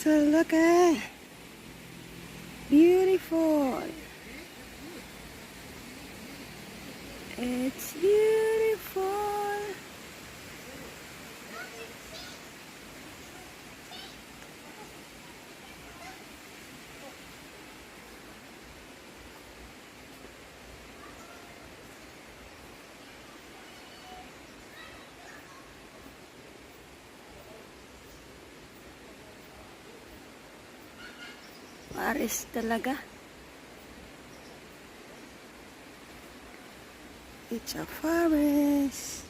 So look at beautiful. It's beautiful. Paris talaga. It's a forest.